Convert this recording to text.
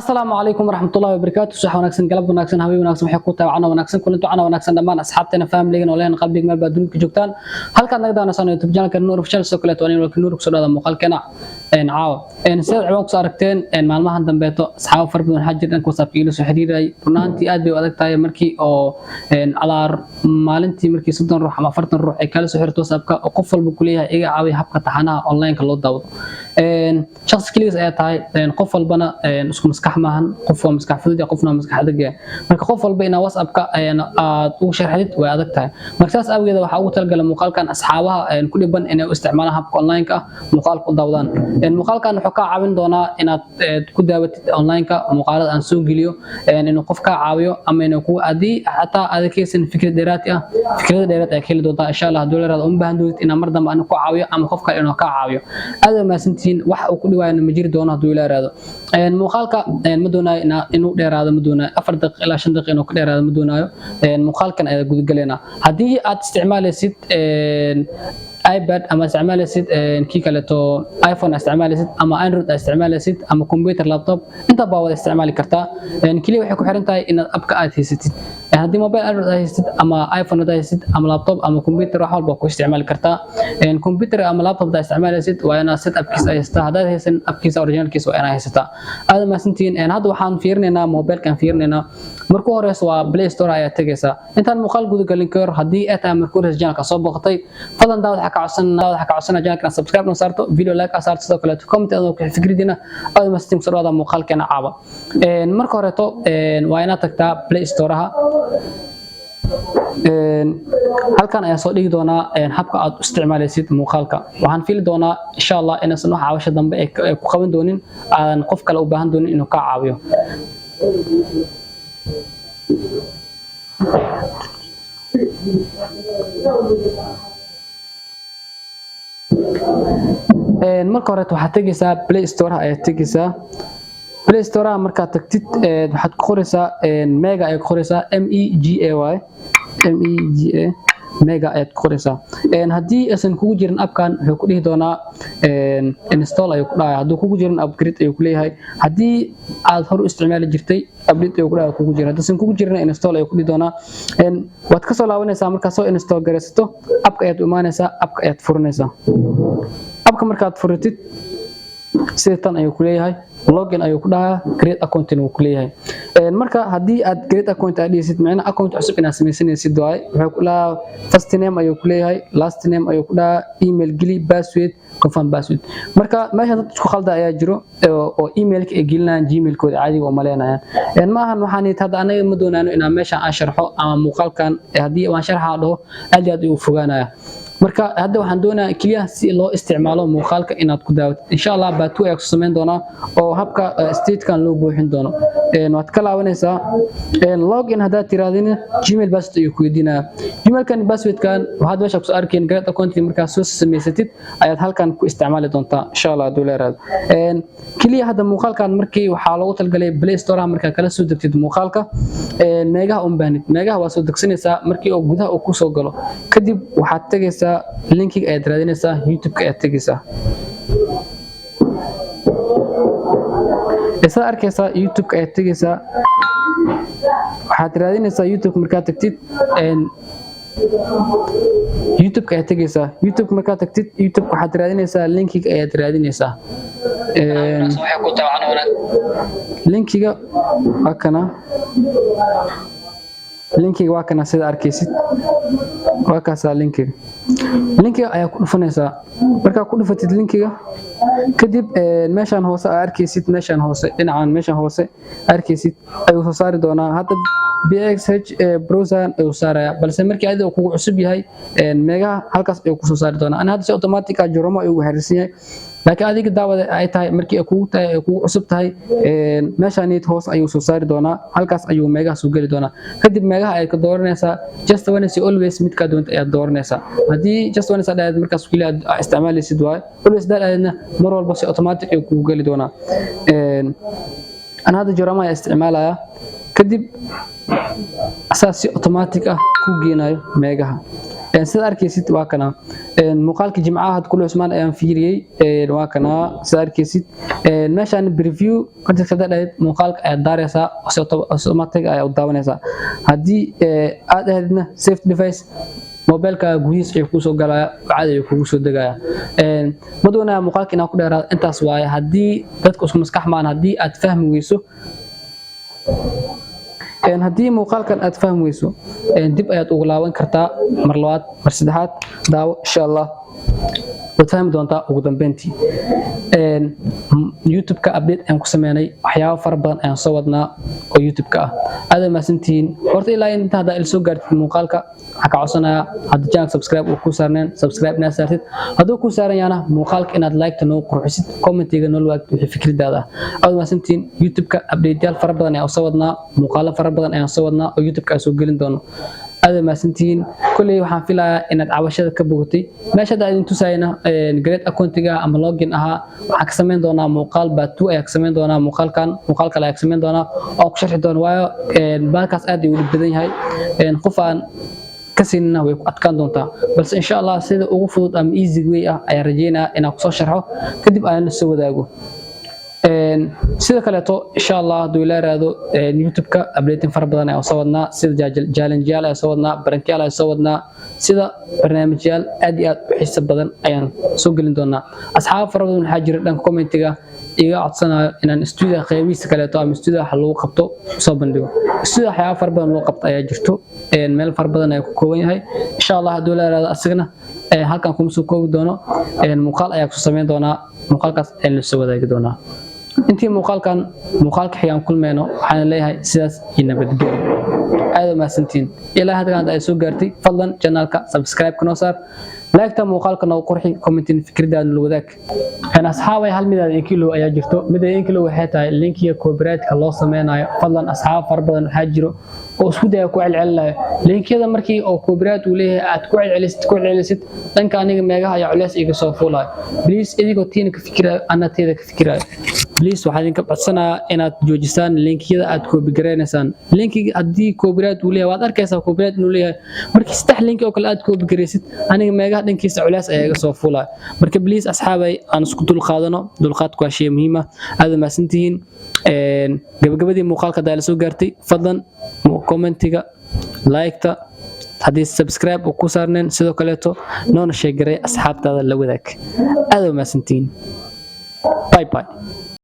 السلام عليكم ورحمة الله وبركاته. صح وناكسن قلب وناكسن هبي وناكسن waxay ku taabacana wanaagsan kulantu ana wanaagsan dhamaan asxaabteena family-ga oo leen qalbiga meel baadunka joogtaan halka naga daanasano YouTube channel-ka Nuur Official soo kale toonay walka Nuur ku soo dhaada muuqaalkeena caawa sida ciwaan ku soo aragteen maalmahan dambeeto asxaab far badan waxa jiraan ku saabsan soo xiriiray runtii aad bay u adag tahay markii oo alaar maalintii markii 30 ruux ama 40 ruux ay kala soo xirto sababka qof walba ku leeyahay iga caawi habka taxanaha online-ka loo daawado shakhsi kaliis ay tahay qof walbana isku maskax maahan qof waa maskax fudud iyo qofna maskax adag marka qof walba ina WhatsApp-ka aad u sharxid way adag tahay markaas awgeeda waxa ugu talgalay muuqaalkan asxaabaha ku dhiban inay u isticmaalaan habka online-ka muuqaalka u daawadaan muuqaalkan wuxuu ka caawin doonaa inaad ku daawatid online-ka muuqaalada aan soo geliyo inuu qof ka caawiyo ama inuu ku adii xataa adkaysan fikrad dheeraad ay keli doontaa insha Allah haddii la raado u baahan doonid in mar dambe aan ku caawiyo ama qof kale inuu ka caawiyo aad ma santiin wax uu ku dhiwaayna ma jiri doono haddii la raado muuqaalka ma doonayo inuu dheeraado ma doonayo 4 daqiiqo ilaa 5 daqiiqo inuu ka dheeraado ma doonayo muuqaalkan ayaa guud galeena haddii aad isticmaalaysid iPad ama isticmaalaysid kii kale to iPhone isticmaalaysid ama Android isticmaalaysid ama computer laptop inta baa wada isticmaali kartaa kaliya waxay ku xiran tahay inaad appka aad haysatid haddii mobile Android haysatid ama iPhone haysatid ama laptop ama computer wax walba ku isticmaali kartaa computer ama laptop da isticmaalaysid waa inaad set appkiisa haysataa haddaad haysan appkiisa originalkiisa waa inaad haysataa aad ma santiin hadda waxaan fiirinaynaa mobile-kan fiirinaynaa marka hore waa Play Store ayaa tagaysaa intaan muuqaal guud galin karo haddii aad marka hore channel-ka soo booqatay fadlan daawad ka codsan channel-ka subscribe na saarto video like saarto sidoo kale comment aad ku fikradina aad ma santiin soo dhawaada muuqaalkeena caaba marka hore to waa inaad tagtaa Play Store-ha halkan ayaa soo dhigi doonaa habka aad u isticmaalaysid muuqaalka waxaan fiili doonaa insha Allah inaysan wax caawasho dambe ay ku qaban doonin aan qof kale u baahan doonin inuu ka caawiyo marka hore waxaad tagaysaa Play Store ayaa tagaysaa Play Store marka tagtid waxaad ku qoraysaa mega ay ku qoraysaa mega aad ku qoraysaa haddii aysan kugu jirin appkan wuxuu ku dhihi doonaa install ayuu ku dhahay haddii kugu jirin upgrade ayuu ku leeyahay haddii aad hor u isticmaali jirtay update ayuu ku dhahay kugu jira haddii kugu jirin install ayuu ku dhihi doonaa waad ka soo laabanaysaa marka soo install garaysato appka ayaad u imaanaysaa appka ayaad furinaysaa appka markaad furitid sidan ayuu ku leeyahay login ayuu ku dhahaa create account inuu ku leeyahay marka haddii aad create account aad dhisid macna account cusub inaad samaysanaysid waay wuxuu ku lahaa first name ayuu ku leeyahay last name ayuu ku dhahaa email geli password confirm password marka meesha dad isku khalda ayaa jiro oo emailka ay gelinayaan gmail-kooda caadiga oo maleynayaan ma ahan waxaan hadda anaga ma doonaano inaan meesha aan sharxo ama muuqaalkan haddii waan sharxaa dhaho aad u fogaanaya marka hadda waxaan doonayaa kaliya si loo isticmaalo muuqaalka inaad ku daawatid insha Allah baatu ay ku sameyn doona oo habka state-kan loo buuxin doono waad ka laabanaysaa login hadda tiraadina gmail password ayuu ku weydiinaa gmail-kan password-kan waxaad meesha ku soo arkeen create account markaa soo samaysatid ayaad halkan ku isticmaali doontaa insha Allah haduu leeyahay kaliya hadda muuqaalkan markii waxa loogu talgalay Play Store markaa kala soo degtid muuqaalka megaha megaha waa soo degsanaysaa markii oo gudaha uu ku soo galo kadib waxaad tagaysaa linkiga aad raadinaysaa YouTube-ka aad tagaysaa isa arkaysaa YouTube-ka aad tagaysaa waxaad raadinaysaa YouTube markaad tagtid YouTube-ka aad tagaysaa YouTube markaad tagtid YouTube waxaad raadinaysaa linkiga aad raadinaysaa linkiga waa kana sida arkaysid waa kaasa linkiga ayaa ku dhufanaysaa marka ku dhufatid linkiga kadib meeshan hoose arkaysid meeshan hoose dhinacan meeshan hoose arkaysid ayuu soo saari doonaa hadda BXH browser ayuu saaraya balse markii aad kugu cusub yahay megaha halkaas ayuu ku soo saari doonaa ana hadda si automatic ah Chrome ayuu xiriirsan yahay laakiin adiga daawada ay tahay markii ay kugu cusub tahay meeshan hoos ayuu soo saari doonaa halkaas ayuu megaha soo gali doonaa kadib megaha ay ka dooranaysaa just once always mid ka doonta aad dooranaysaa haddii just once aad markaas kaliya aad isticmaalaysid waay always aadna mar walba si automatic ay kugu gali doonaa ana hadda Chrome ay isticmaalaya kadib asaasi automatic ah ku geenayo megaha sida arkaysid waa kana muuqaalka jimcaha had kullu ismaan ayaan fiiriyay waa kana sida arkaysid meeshaan preview content ka dhayd muuqaalka aad daaraysaa automatic ayaa u daawanaysaa haddii aad ahaydna safe device mobilka gudihiis ay ku soo galaya caadi ay kugu soo degaya maduna muuqaalka inaan ku dheeraado intaas waaye haddii dadku isku maskax maan haddii aad fahmi weyso haddii muuqaalkan aad fahmi weyso dib ayaad ugu laaban kartaa mar labaad mar saddexaad daawo insha Allah waad fahmi doontaa ugu dambeyntii YouTube-ka update aan ku sameynay waxyaabo fara badan ayaan soo wadnaa oo YouTube-ka ah aad ma santiin horta ilaa inta hadda il soo gaartay muuqaalka waxa ka codsanaya hadda channel subscribe oo ku saarneen subscribe na saartid hadduu ku saaran yana muuqaalka inaad like ta noo qurxisid comment-iga noo waagto wixii fikradaada aad ma santiin YouTube-ka update-yaal fara badan ayaan soo wadnaa muuqaalo fara badan ayaan soo wadnaa oo YouTube-ka soo gelin doono هذا ما سنتين كل waxaan filayaa inaad cabashada ka bogtay meesha aad intu saayna grade account-iga ama login aha waxa ka sameyn doonaa muuqaal baatu ay ka sameyn doonaa muuqaalka la ka sameyn doonaa oo ku sharxi doona waayo baalkaas aad u badan yahay qof aan kasina way ku adkaan doontaa balse insha Allah sida ugu fudud ama easy way ah ayaan rajeynaa inaan ku soo sharxo kadib aan soo wadaago sida kale to insha Allah haduu ila raado YouTube-ka update fara badan ay soo wadnaa sida challenge-yaal ay soo wadnaa barankiyaal ay soo wadnaa sida barnaamijyaal aad iyo aad u xiiso badan ayaan soo gelin doonaa asxaab fara badan waxa jira dhanka comment-iga iga codsanayo inaan studio qaybihiisa kale to ama studio waxa lagu qabto soo bandhigo studio waxyaabo fara badan loo qabto ayaa jirto meel fara badan ay ku kooban yahay insha Allah haduu ila raado asagana halkan kuma soo koobi doono muuqaal ayaa ku sameyn doonaa muuqaalkaas ee la soo wadaagi doonaa intii muuqaalka xigaan kulmeyno waxaan leeyahay sidaas iyo nabadgelyo aad ma santiin ilaa hadda ay soo gaartay fadlan channelka subscribe kana saar like ta muuqaalka noo qurxi comment-in fikradaada la wadaag ana asxaabay hal mid aad kilo ayaa jirto mid ay kilo waxay tahay linkiga copyright-ka loo sameynayo fadlan asxaab far badan waxa jiro oo isku day ku celcelinayo linkiyada markii oo copyright uu leeyahay aad ku celcelisid dhanka aniga meegaha ayaa culays iga soo fuulay please idigo tiin ka fikiraayo ana teeda ka fikiraayo please waxaan idinka codsanayaa inaad joojisaan linkiyada aad copy gareynaysan linkiga haddii copyright uu leeyahay waad arkaysaa copyright inuu leeyahay markii saddex link oo kale aad copy gareysid aniga meegaha dhankiisa culays ayaa iga soo fuulay marka please asxaabay aan isku dulqaadano dulqaadku waa shay muhiim ah aad ma santiin gabagabadii muuqaalka daal soo gaartay fadlan comment-iga like ta haddii subscribe oo ku saarneen sidoo kale to noona sheegaray asxaabtaada la wadaag aad ma santiin bye bye